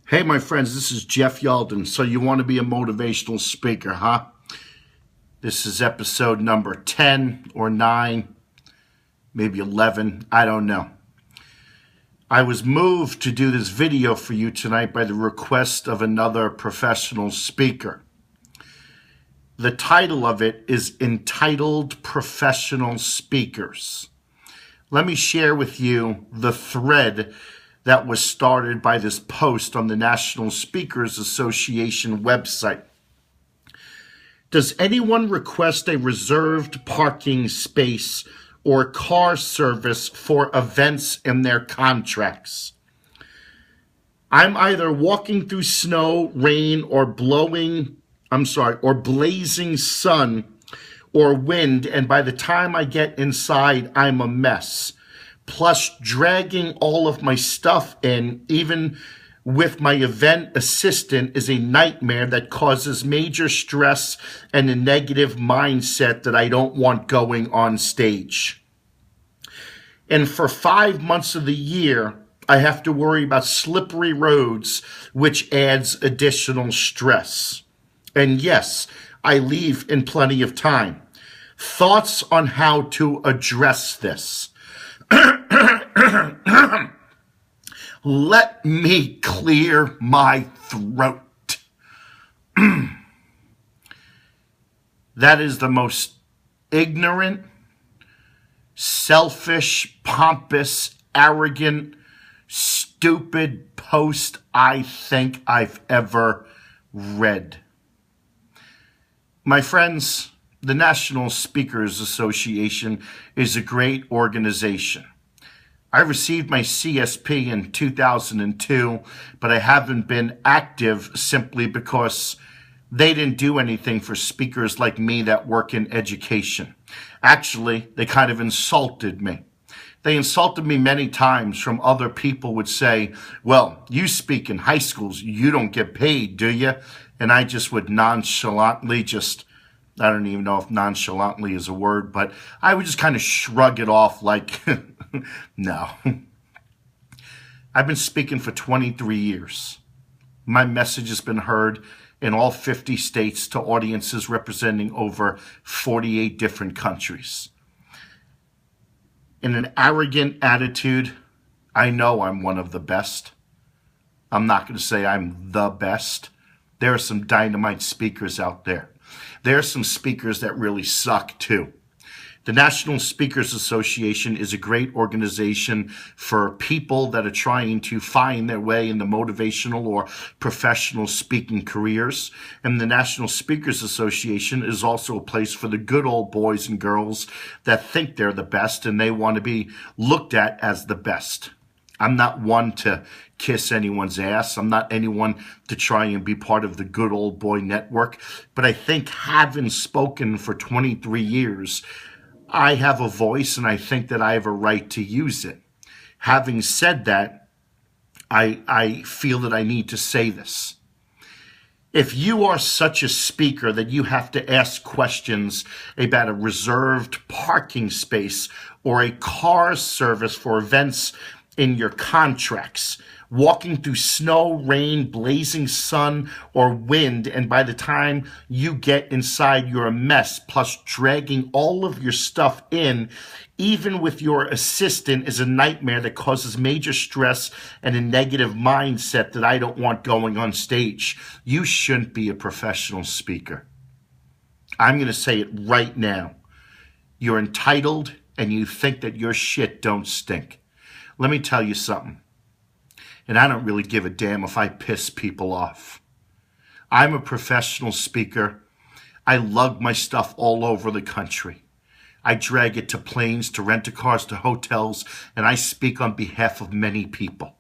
Hey, my friends, this is Jeff Yalden. So you want to be a motivational speaker, huh? This is episode number 10 or 9, maybe 11. I don't know. I was moved to do this video for you tonight by the request of another professional speaker. The title of it is Entitled Professional Speakers. Let me share with you the thread that was started by this post on the National Speakers Association website. Does anyone request a reserved parking space or car service for events in their contracts? I'm either walking through snow, rain, or blazing sun or wind, and by the time I get inside, I'm a mess. Plus, dragging all of my stuff in, even with my event assistant, is a nightmare that causes major stress and a negative mindset that I don't want going on stage. And for 5 months of the year, I have to worry about slippery roads, which adds additional stress. And yes, I leave in plenty of time. Thoughts on how to address this? Let me clear my throat. That is the most ignorant, selfish, pompous, arrogant, stupid post I think I've ever read. My friends, the National Speakers Association is a great organization. I received my CSP in 2002, but I haven't been active simply because they didn't do anything for speakers like me that work in education. Actually, they kind of insulted me. They insulted me many times. From other people would say, well, you speak in high schools, you don't get paid, do you? And I just would nonchalantly I don't even know if nonchalantly is a word, but I would just kind of shrug it off like, no. I've been speaking for 23 years. My message has been heard in all 50 states to audiences representing over 48 different countries. In an arrogant attitude, I know I'm one of the best. I'm not going to say I'm the best. There are some dynamite speakers out there. There are some speakers that really suck too. The National Speakers Association is a great organization for people that are trying to find their way in the motivational or professional speaking careers. And the National Speakers Association is also a place for the good old boys and girls that think they're the best and they want to be looked at as the best. I'm not one to kiss anyone's ass. I'm not anyone to try and be part of the good old boy network. But I think having spoken for 23 years, I have a voice and I think that I have a right to use it. Having said that, I feel that I need to say this. If you are such a speaker that you have to ask questions about a reserved parking space or a car service for events in your contracts, walking through snow, rain, blazing sun, or wind, and by the time you get inside, you're a mess, plus dragging all of your stuff in, even with your assistant, is a nightmare that causes major stress and a negative mindset that I don't want going on stage. You shouldn't be a professional speaker. I'm going to say it right now. You're entitled and you think that your shit don't stink. Let me tell you something, and I don't really give a damn if I piss people off. I'm a professional speaker. I lug my stuff all over the country. I drag it to planes, to rent-a-cars, to hotels, and I speak on behalf of many people.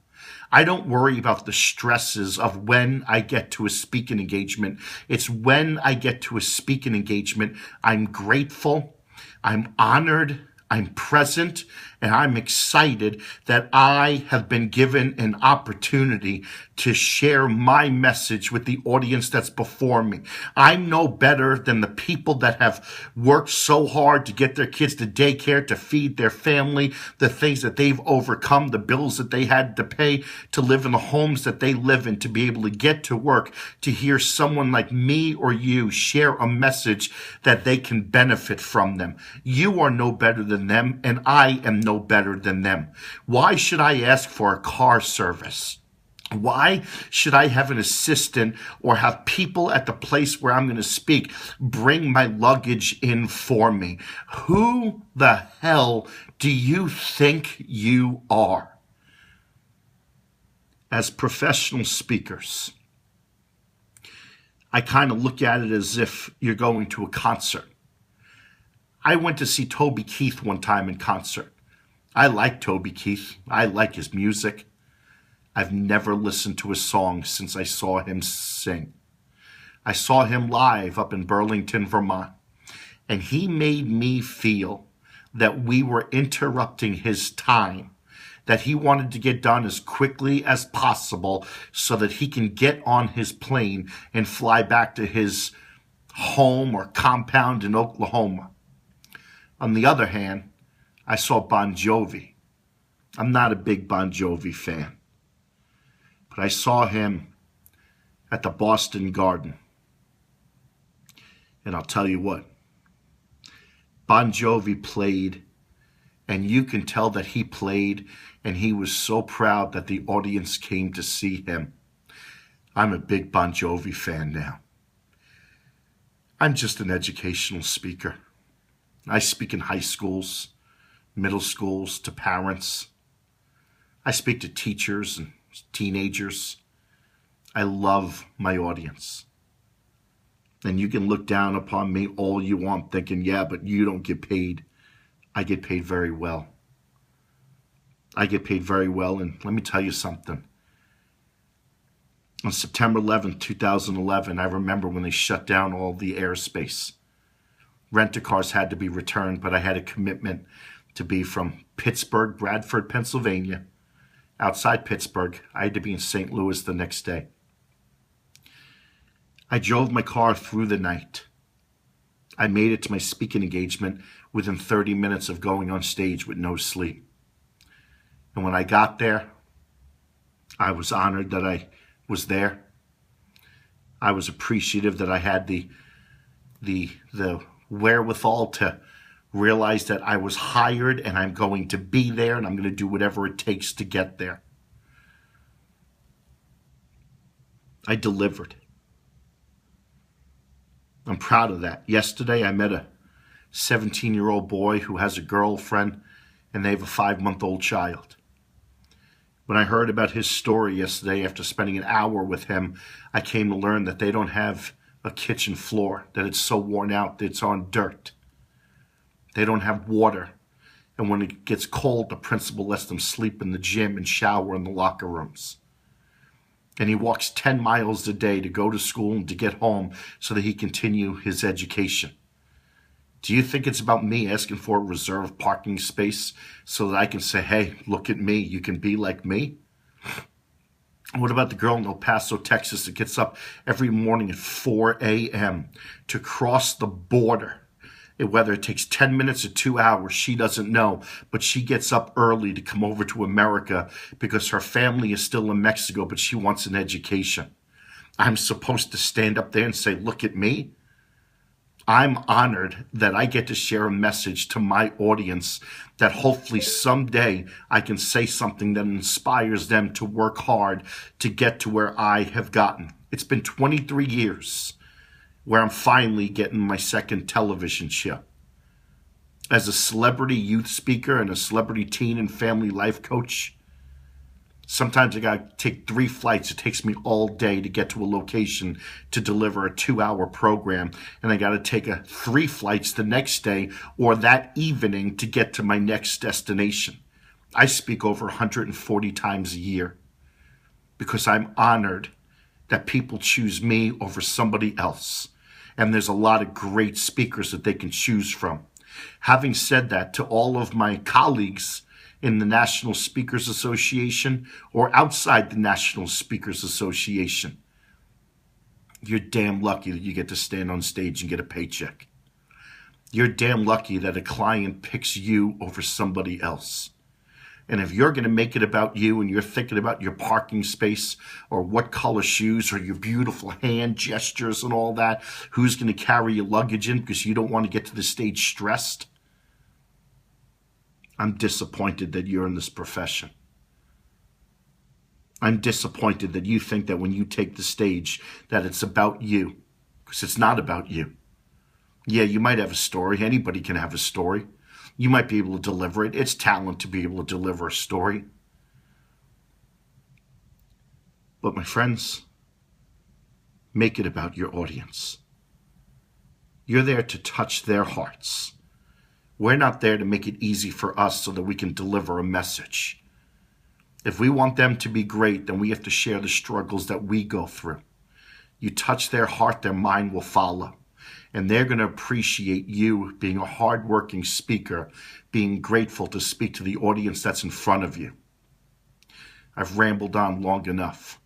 I don't worry about the stresses of when I get to a speaking engagement. It's when I get to a speaking engagement, I'm grateful, I'm honored, I'm present, and I'm excited that I have been given an opportunity to share my message with the audience that's before me. I'm no better than the people that have worked so hard to get their kids to daycare, to feed their family, the things that they've overcome, the bills that they had to pay, to live in the homes that they live in, to be able to get to work, to hear someone like me or you share a message that they can benefit from them. You are no better than them, and I am no better than them. Why should I ask for a car service? Why should I have an assistant or have people at the place where I'm going to speak bring my luggage in for me? Who the hell do you think you are? As professional speakers, I kind of look at it as if you're going to a concert. I went to see Toby Keith one time in concert. I like Toby Keith. I like his music. I've never listened to his song since I saw him sing. I saw him live up in Burlington, Vermont, and he made me feel that we were interrupting his time, that he wanted to get done as quickly as possible so that he can get on his plane and fly back to his home or compound in Oklahoma. On the other hand, I saw Bon Jovi. I'm not a big Bon Jovi fan, but I saw him at the Boston Garden. And I'll tell you what, Bon Jovi played, and you can tell that he played, and he was so proud that the audience came to see him. I'm a big Bon Jovi fan now. I'm just an educational speaker. I speak in high schools, middle schools, to parents. I speak to teachers and teenagers. I love my audience. And you can look down upon me all you want thinking, yeah, but you don't get paid. I get paid very well. I get paid very well, and let me tell you something. On September 11th, 2011, I remember when they shut down all the airspace. Rent-a-cars had to be returned, but I had a commitment to be from Pittsburgh, Bradford, Pennsylvania. Outside Pittsburgh, I had to be in St. Louis the next day. I drove my car through the night. I made it to my speaking engagement within 30 minutes of going on stage with no sleep. And when I got there, I was honored that I was there. I was appreciative that I had the wherewithal to realize that I was hired and I'm going to be there and I'm going to do whatever it takes to get there. I delivered. I'm proud of that. Yesterday I met a 17-year-old boy who has a girlfriend and they have a 5-month-old child. When I heard about his story yesterday after spending an hour with him, I came to learn that they don't have a kitchen floor, that it's so worn out that it's on dirt. They don't have water. And when it gets cold, the principal lets them sleep in the gym and shower in the locker rooms. And he walks 10 miles a day to go to school and to get home so that he continue his education. Do you think it's about me asking for a reserved parking space so that I can say, hey, look at me, you can be like me? What about the girl in El Paso, Texas that gets up every morning at 4 a.m. to cross the border? Whether it takes 10 minutes or 2 hours, she doesn't know, but she gets up early to come over to America because her family is still in Mexico, but she wants an education. I'm supposed to stand up there and say, look at me? I'm honored that I get to share a message to my audience that hopefully someday I can say something that inspires them to work hard to get to where I have gotten. It's been 23 years where I'm finally getting my second television show. As a celebrity youth speaker and a celebrity teen and family life coach, sometimes I got to take 3 flights. It takes me all day to get to a location to deliver a 2-hour program. And I got to take 3 flights the next day or that evening to get to my next destination. I speak over 140 times a year because I'm honored that people choose me over somebody else. And there's a lot of great speakers that they can choose from. Having said that, to all of my colleagues in the National Speakers Association or outside the National Speakers Association, you're damn lucky that you get to stand on stage and get a paycheck. You're damn lucky that a client picks you over somebody else. And if you're going to make it about you and you're thinking about your parking space or what color shoes or your beautiful hand gestures and all that, who's going to carry your luggage in because you don't want to get to the stage stressed, I'm disappointed that you're in this profession. I'm disappointed that you think that when you take the stage that it's about you, because it's not about you. Yeah, you might have a story. Anybody can have a story. You might be able to deliver it. It's talent to be able to deliver a story. But my friends, make it about your audience. You're there to touch their hearts. We're not there to make it easy for us so that we can deliver a message. If we want them to be great, then we have to share the struggles that we go through. You touch their heart, their mind will follow. And they're going to appreciate you being a hardworking speaker, being grateful to speak to the audience that's in front of you. I've rambled on long enough.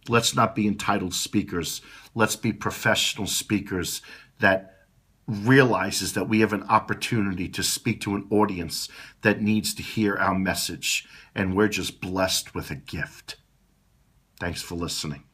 Let's not be entitled speakers. Let's be professional speakers that realizes that we have an opportunity to speak to an audience that needs to hear our message. And we're just blessed with a gift. Thanks for listening.